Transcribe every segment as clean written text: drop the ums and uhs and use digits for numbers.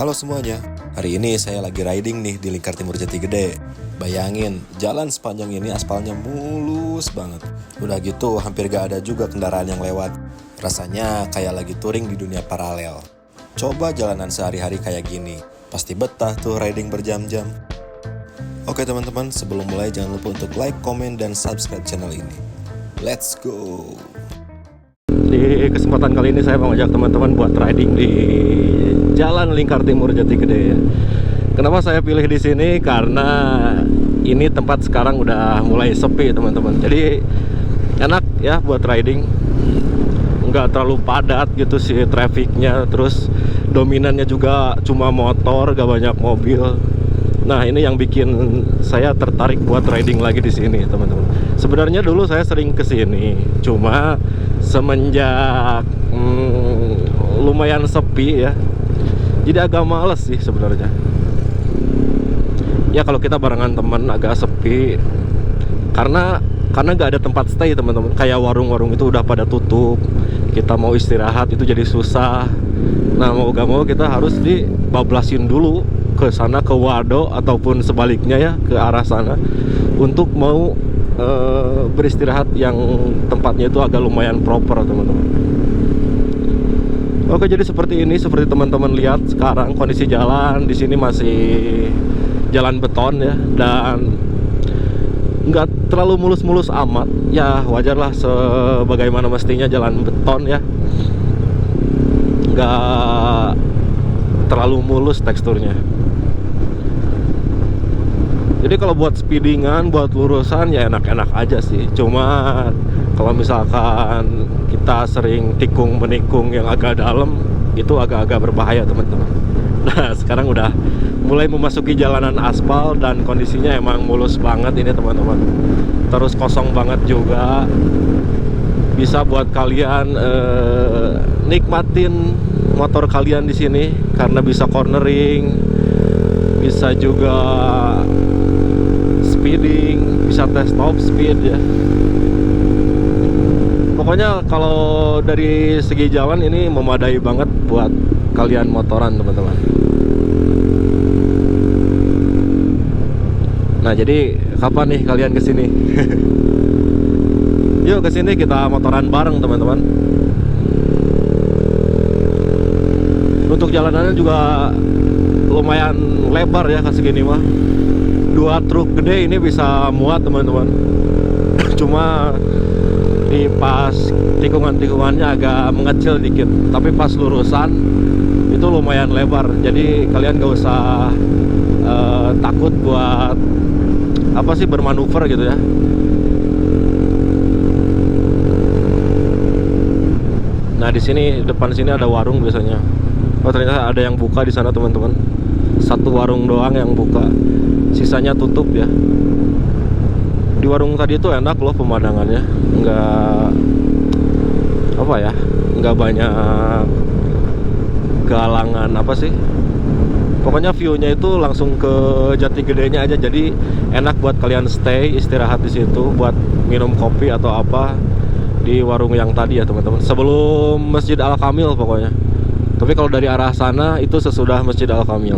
Halo semuanya, hari ini saya lagi riding nih di Lingkar Timur Jatigede. Bayangin, jalan sepanjang ini aspalnya mulus banget. Udah gitu hampir gak ada juga kendaraan yang lewat. Rasanya kayak lagi touring di dunia paralel. Coba jalanan sehari-hari kayak gini, pasti betah tuh riding berjam-jam. Oke teman-teman, sebelum mulai jangan lupa untuk like, komen, dan subscribe channel ini. Let's go! Di kesempatan kali ini saya mau ngajak teman-teman buat riding di Jalan Lingkar Timur Jatigede ya. Kenapa saya pilih di sini? Karena ini tempat sekarang udah mulai sepi teman-teman. Jadi enak ya buat riding. Nggak terlalu padat gitu sih trafficnya. Terus dominannya juga cuma motor, gak banyak mobil. Nah ini yang bikin saya tertarik buat riding lagi di sini teman-teman. Sebenarnya dulu saya sering kesini, cuma semenjak lumayan sepi ya, jadi agak males sih sebenarnya. Ya kalau kita barengan teman agak sepi, karena nggak ada tempat stay teman-teman. Kayak warung-warung itu udah pada tutup, kita mau istirahat itu jadi susah. Nah mau gak mau kita harus dibablasin dulu ke sana, ke Wado ataupun sebaliknya ya, ke arah sana untuk mau beristirahat yang tempatnya itu agak lumayan proper teman-teman. Oke, jadi seperti ini, seperti teman-teman lihat sekarang kondisi jalan di sini masih jalan beton ya, dan nggak terlalu mulus-mulus amat ya, wajarlah sebagaimana mestinya jalan beton ya, nggak terlalu mulus teksturnya. Jadi kalau buat speedingan, buat lurusan ya enak-enak aja sih. Cuma kalau misalkan kita sering tikung menikung yang agak dalam, itu agak-agak berbahaya teman-teman. Nah sekarang udah mulai memasuki jalanan aspal dan kondisinya emang mulus banget ini teman-teman. Terus kosong banget juga. Bisa buat kalian nikmatin motor kalian di sini karena bisa cornering, bisa juga speeding, bisa tes top speed ya. Pokoknya kalau dari segi jalan ini memadai banget buat kalian motoran teman-teman. Nah jadi kapan nih kalian kesini? Yuk kesini kita motoran bareng teman-teman. Untuk jalanannya juga lumayan lebar ya segini mah. 2 truk gede ini bisa muat teman-teman. Cuma di pas tikungan-tikungannya agak mengecil dikit, tapi pas lurusan itu lumayan lebar. Jadi kalian gak usah takut buat apa sih bermanuver gitu ya. Nah di sini depan sini ada warung biasanya. Oh ternyata ada yang buka di sana teman-teman. Satu warung doang yang buka, sisanya tutup ya. Di warung tadi itu enak loh pemandangannya, nggak apa ya, nggak banyak galangan apa sih. Pokoknya view-nya itu langsung ke Jatigedenya aja, jadi enak buat kalian stay istirahat di situ buat minum kopi atau apa di warung yang tadi ya teman-teman. Sebelum Masjid Al-Kamil pokoknya. Tapi kalau dari arah sana itu sesudah Masjid Al-Kamil.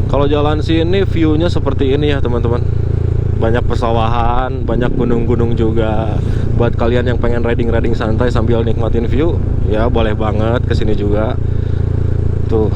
Kalau jalan sini view-nya seperti ini ya teman-teman. Banyak pesawahan, banyak gunung-gunung juga. Buat kalian yang pengen riding-riding santai sambil nikmatin view, ya boleh banget kesini juga. Tuh.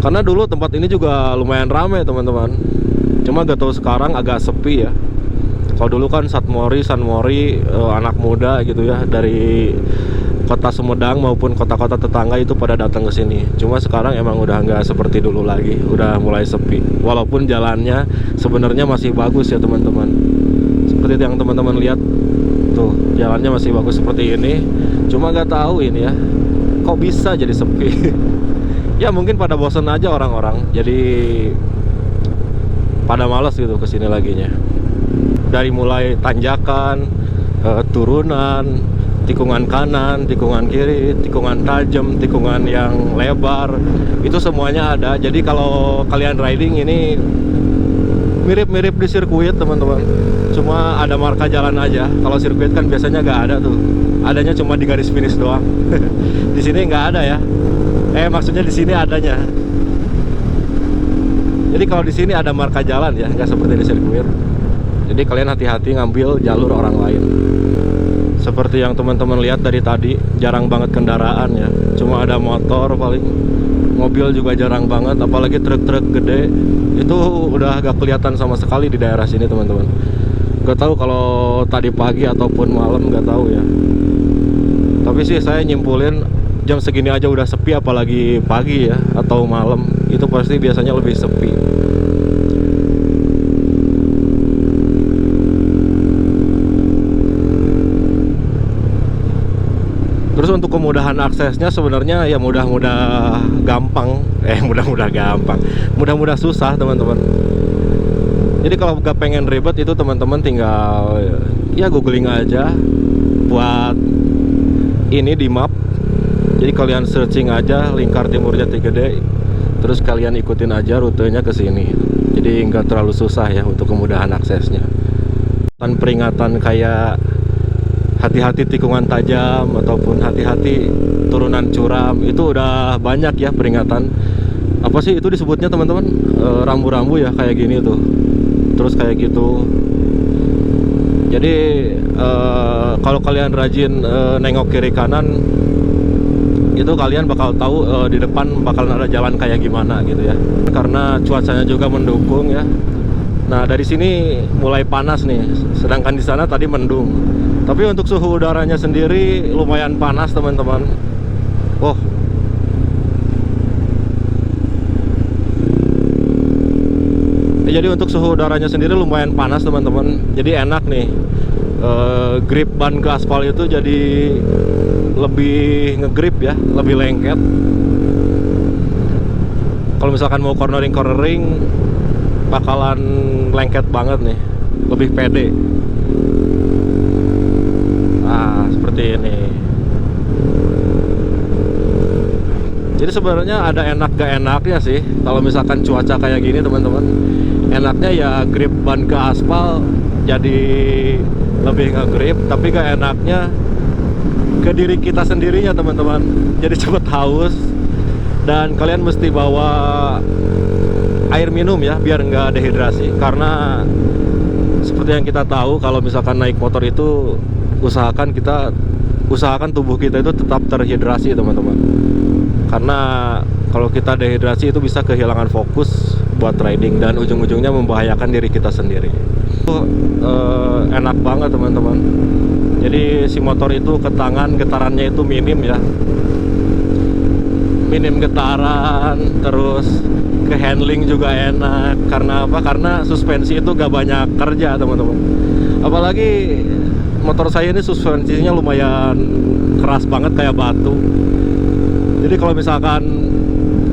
Karena dulu tempat ini juga lumayan ramai teman-teman. Cuma gak tahu sekarang agak sepi ya. Kalau dulu kan Satmori, anak muda gitu ya dari kota Sumedang maupun kota-kota tetangga itu pada datang ke sini. Cuma sekarang emang udah nggak seperti dulu lagi, udah mulai sepi. Walaupun jalannya sebenarnya masih bagus ya teman-teman. Seperti yang teman-teman lihat tuh, jalannya masih bagus seperti ini. Cuma nggak tahu ini ya, kok bisa jadi sepi. Ya mungkin pada bosan aja orang-orang, jadi pada malas gitu kesini laginya. Dari mulai tanjakan, turunan, tikungan kanan, tikungan kiri, tikungan tajam, tikungan yang lebar, itu semuanya ada. Jadi kalau kalian riding ini mirip-mirip di sirkuit teman-teman. Cuma ada marka jalan aja. Kalau sirkuit kan biasanya nggak ada tuh. adanya cuma di garis finish doang. Di sini nggak ada ya. Maksudnya di sini adanya. Jadi kalau di sini ada marka jalan ya, nggak seperti di sirkuit. Jadi kalian hati-hati ngambil jalur orang lain. Seperti yang teman-teman lihat dari tadi, jarang banget kendaraan ya. Cuma ada motor paling, mobil juga jarang banget, apalagi truk-truk gede. Itu udah gak kelihatan sama sekali di daerah sini teman-teman. Gak tahu kalau tadi pagi ataupun malam, gak tahu ya. Tapi sih saya nyimpulin jam segini aja udah sepi, apalagi pagi ya atau malam, itu pasti biasanya lebih sepi. Terus untuk kemudahan aksesnya sebenarnya ya mudah-mudah gampang, mudah-mudah susah teman-teman. Jadi kalau nggak pengen ribet itu teman-teman tinggal ya googling aja buat ini di map. Jadi kalian searching aja Lingkar Timur Jatigede, terus kalian ikutin aja rutenya ke sini. Jadi nggak terlalu susah ya untuk kemudahan aksesnya. Dan peringatan kayak hati-hati tikungan tajam ataupun hati-hati turunan curam itu udah banyak ya peringatan. Apa sih itu disebutnya teman-teman? Rambu-rambu ya kayak gini tuh. Terus kayak gitu. Jadi kalau kalian rajin nengok kiri kanan, itu kalian bakal tahu di depan bakalan ada jalan kayak gimana gitu ya. Karena cuacanya juga mendukung ya. Nah dari sini mulai panas nih, sedangkan di sana tadi mendung. Tapi untuk suhu udaranya sendiri lumayan panas teman-teman. Oh, jadi untuk suhu udaranya sendiri lumayan panas teman-teman. Jadi enak nih, grip ban ke aspal itu jadi lebih ngegrip ya, lebih lengket. Kalau misalkan mau cornering bakalan lengket banget nih, lebih pede. Seperti ini. Jadi sebenarnya ada enak gak enaknya sih kalau misalkan cuaca kayak gini teman-teman. Enaknya ya grip ban ke aspal jadi lebih ngegrip, tapi gak enaknya ke diri kita sendirinya teman-teman. Jadi cepet haus dan kalian mesti bawa air minum ya biar nggak dehidrasi. Karena seperti yang kita tahu kalau misalkan naik motor itu usahakan tubuh kita itu tetap terhidrasi teman-teman. Karena kalau kita dehidrasi itu bisa kehilangan fokus buat riding dan ujung-ujungnya membahayakan diri kita sendiri. Itu enak banget teman-teman. Jadi si motor itu ke tangan getarannya itu minim ya, minim getaran. Terus ke handling juga enak. Karena apa? Karena suspensi itu gak banyak kerja teman-teman. Apalagi motor saya ini suspensinya lumayan keras banget kayak batu. Jadi kalau misalkan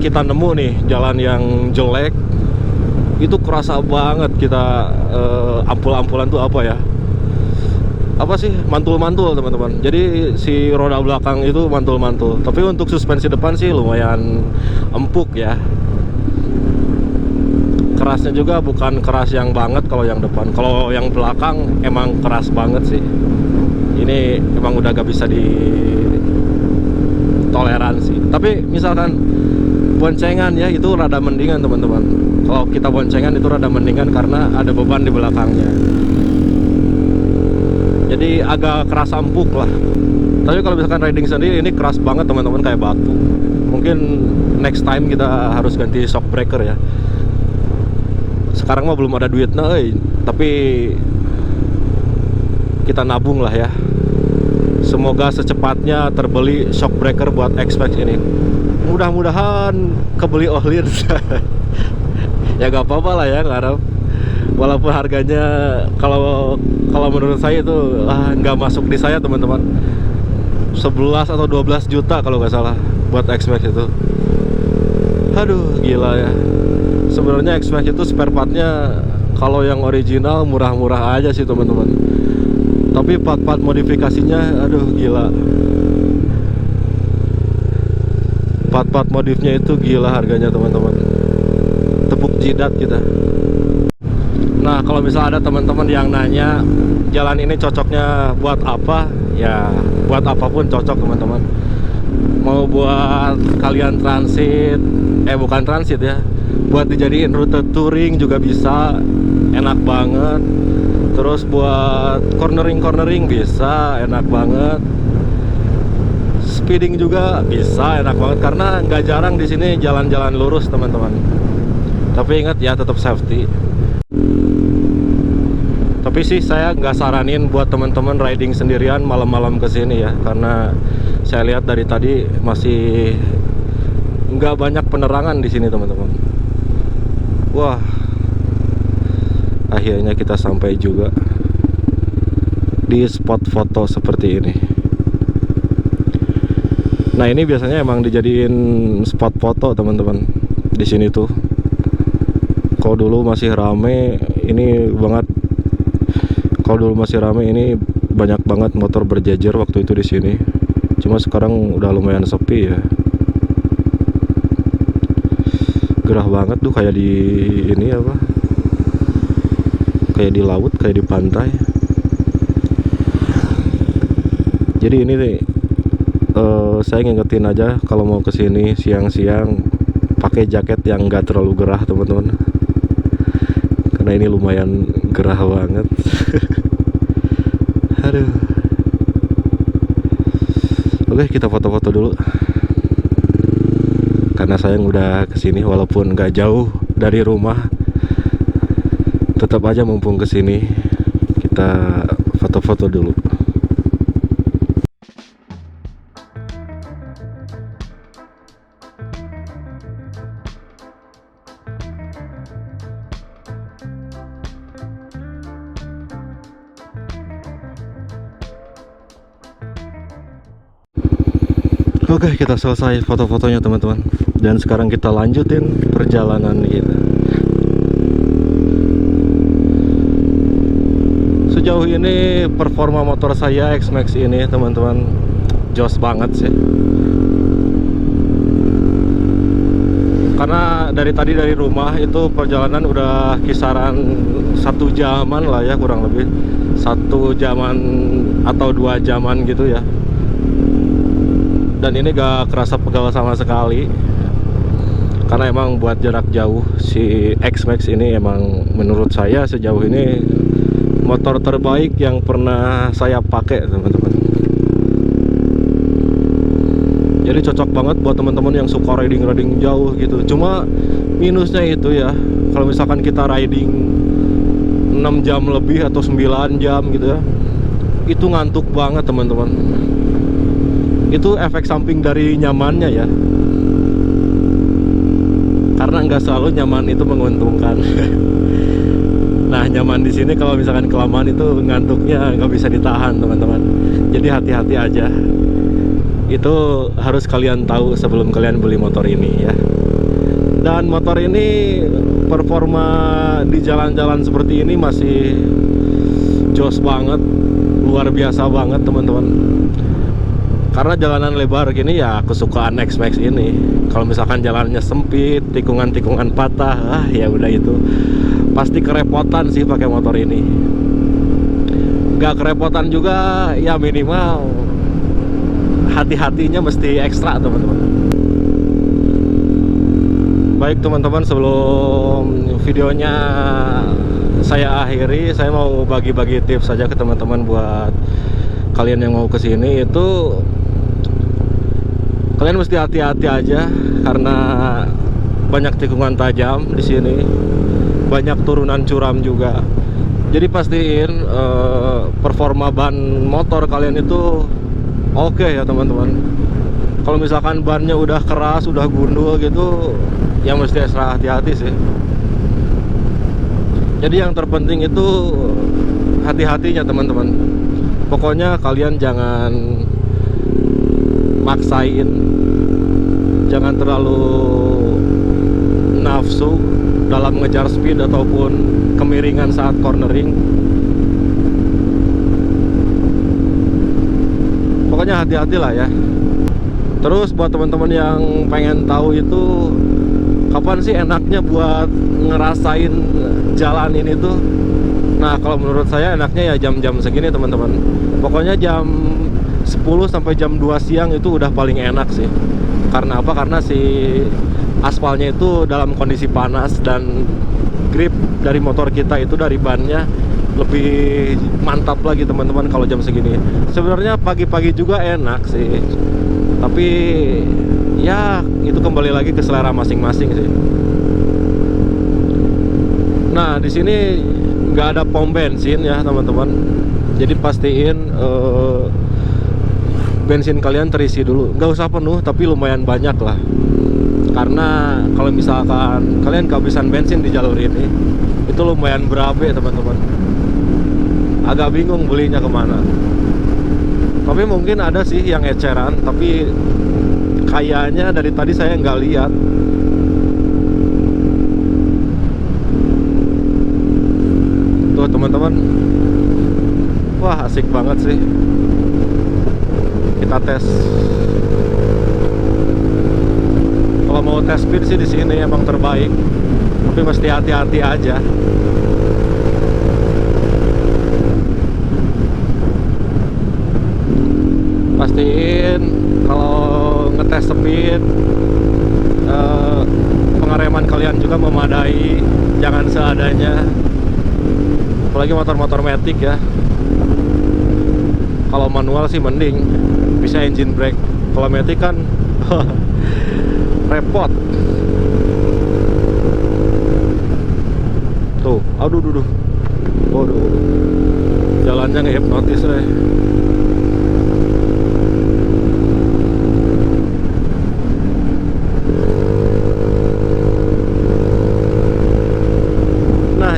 kita nemu nih jalan yang jelek, itu kerasa banget kita ampul-ampulan tuh apa ya? Apa sih? Mantul-mantul teman-teman. Jadi si roda belakang itu mantul-mantul. Tapi untuk suspensi depan sih lumayan empuk ya. Kerasnya juga bukan keras yang banget kalau yang depan. Kalau yang belakang emang keras banget sih. Ini emang udah gak bisa ditoleransi. Tapi misalkan boncengan ya itu rada mendingan teman-teman. Kalau kita boncengan itu rada mendingan karena ada beban di belakangnya. Jadi agak keras empuk lah. Tapi kalau misalkan riding sendiri ini keras banget teman-teman kayak batu. Mungkin next time kita harus ganti shock breaker ya. Sekarang mah belum ada duitnya, tapi kita nabung lah ya. Semoga secepatnya terbeli shock breaker buat X-Max ini. Mudah-mudahan kebeli olin. Ya gak apa-apa lah ya, ngarep. Walaupun harganya kalau menurut saya itu nggak masuk di saya teman-teman. 11 atau 12 juta kalau nggak salah buat X-Max itu. Aduh gila ya. Sebenarnya X-Max itu spare partnya kalau yang original murah-murah aja sih teman-teman. Tapi part-part modifikasinya aduh gila. Part-part modifnya itu gila harganya teman-teman. Tepuk jidat kita. Nah, kalau misalnya ada teman-teman yang nanya jalan ini cocoknya buat apa, ya buat apapun cocok teman-teman. Mau buat kalian transit, bukan transit ya, buat dijadiin rute touring juga bisa, enak banget. Terus buat cornering bisa, enak banget. Speeding juga bisa, enak banget karena nggak jarang di sini jalan-jalan lurus teman-teman. Tapi ingat ya, tetap safety. Tapi sih saya nggak saranin buat teman-teman riding sendirian malam-malam ke sini ya, karena saya lihat dari tadi masih nggak banyak penerangan di sini teman-teman. Wah, akhirnya kita sampai juga di spot foto seperti ini. Nah, ini biasanya emang dijadiin spot foto teman-teman di sini tuh. Kalau dulu masih rame, ini banget. Kalau dulu masih rame, ini banyak banget motor berjejer waktu itu di sini. Cuma sekarang udah lumayan sepi ya. Gerah banget tuh, kayak di ini apa? Kayak di laut, kayak di pantai. Jadi ini nih, saya ngingetin aja kalau mau kesini siang-siang pakai jaket yang nggak terlalu gerah teman-teman. Karena ini lumayan gerah banget. Aduh. Oke, kita foto-foto dulu. Karena saya udah kesini walaupun nggak jauh dari rumah, tetap aja mumpung kesini kita foto-foto dulu. Oke, kita selesai foto-fotonya teman-teman. Dan sekarang kita lanjutin perjalanan kita. Sejauh ini performa motor saya X-Max ini teman-teman jos banget sih. Karena dari tadi dari rumah itu perjalanan udah kisaran 1 jaman lah ya, kurang lebih 1 jaman atau 2 jaman gitu ya. Dan ini gak kerasa pegal sama sekali, karena emang buat jarak jauh si X-Max ini emang menurut saya sejauh ini motor terbaik yang pernah saya pakai teman-teman. Jadi cocok banget buat teman-teman yang suka riding jauh gitu. Cuma minusnya itu ya, kalau misalkan kita riding 6 jam lebih atau 9 jam gitu ya, itu ngantuk banget teman-teman. Itu efek samping dari nyamannya ya, karena nggak selalu nyaman itu menguntungkan. Nah, nyaman di sini kalau misalkan kelamaan itu ngantuknya nggak bisa ditahan teman-teman. Jadi hati-hati aja, itu harus kalian tahu sebelum kalian beli motor ini ya. Dan motor ini performa di jalan-jalan seperti ini masih jos banget, luar biasa banget teman-teman. Karena jalanan lebar gini ya kesukaan X-Max ini. Kalau misalkan jalannya sempit, tikungan-tikungan patah, ya udah itu pasti kerepotan sih pakai motor ini. Gak kerepotan juga ya, minimal hati-hatinya mesti ekstra teman-teman. Baik teman-teman, sebelum videonya saya akhiri, saya mau bagi-bagi tips saja ke teman-teman buat kalian yang mau kesini. Itu kalian mesti hati-hati aja karena banyak tikungan tajam di sini, banyak turunan curam juga. Jadi pastiin performa ban motor kalian itu oke ya teman-teman. Kalau misalkan bannya udah keras, udah gundul gitu, ya mesti ekstra hati-hati sih. Jadi yang terpenting itu hati-hatinya teman-teman. Pokoknya kalian jangan maksain, jangan terlalu nafsu dalam ngejar speed ataupun kemiringan saat cornering. Pokoknya hati-hati lah ya. Terus buat teman-teman yang pengen tahu itu kapan sih enaknya buat ngerasain jalan ini tuh? Nah, kalau menurut saya enaknya ya jam-jam segini teman-teman. Pokoknya jam 10 sampai jam 2 siang itu udah paling enak sih. Karena apa? Karena si aspalnya itu dalam kondisi panas dan grip dari motor kita itu dari bannya lebih mantap lagi teman-teman kalau jam segini. Sebenarnya pagi-pagi juga enak sih. Tapi ya itu kembali lagi ke selera masing-masing sih. Nah, di sini nggak ada pom bensin ya teman-teman. Jadi pastiin bensin kalian terisi dulu. Nggak usah penuh, tapi lumayan banyak lah. Karena kalau misalkan kalian kehabisan bensin di jalur ini, itu lumayan berabe teman-teman. Agak bingung belinya kemana. Tapi mungkin ada sih yang eceran, tapi kayaknya dari tadi saya nggak lihat. Tuh teman-teman, wah asik banget sih. Kita tes. Kalau mau tes speed sih di sini emang terbaik, tapi mesti hati-hati aja. Pastiin kalau ngetes speed pengereman kalian juga memadai, jangan seadanya. Apalagi motor-motor matic ya. Kalau manual sih mending, bisa engine brake. Kalau matic kan repot. Tuh, aduh. Waduh. Jalannya ngehipnotis deh.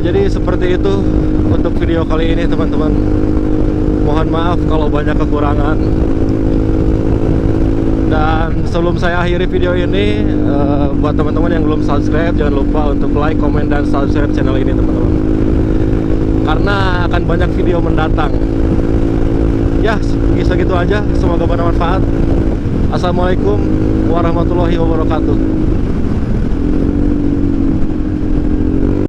Jadi seperti itu untuk video kali ini teman-teman. Mohon maaf kalau banyak kekurangan. Dan sebelum saya akhiri video ini, buat teman-teman yang belum subscribe, jangan lupa untuk like, komen, dan subscribe channel ini teman-teman. Karena akan banyak video mendatang. Ya, segitu aja. Semoga bermanfaat. Assalamualaikum warahmatullahi wabarakatuh.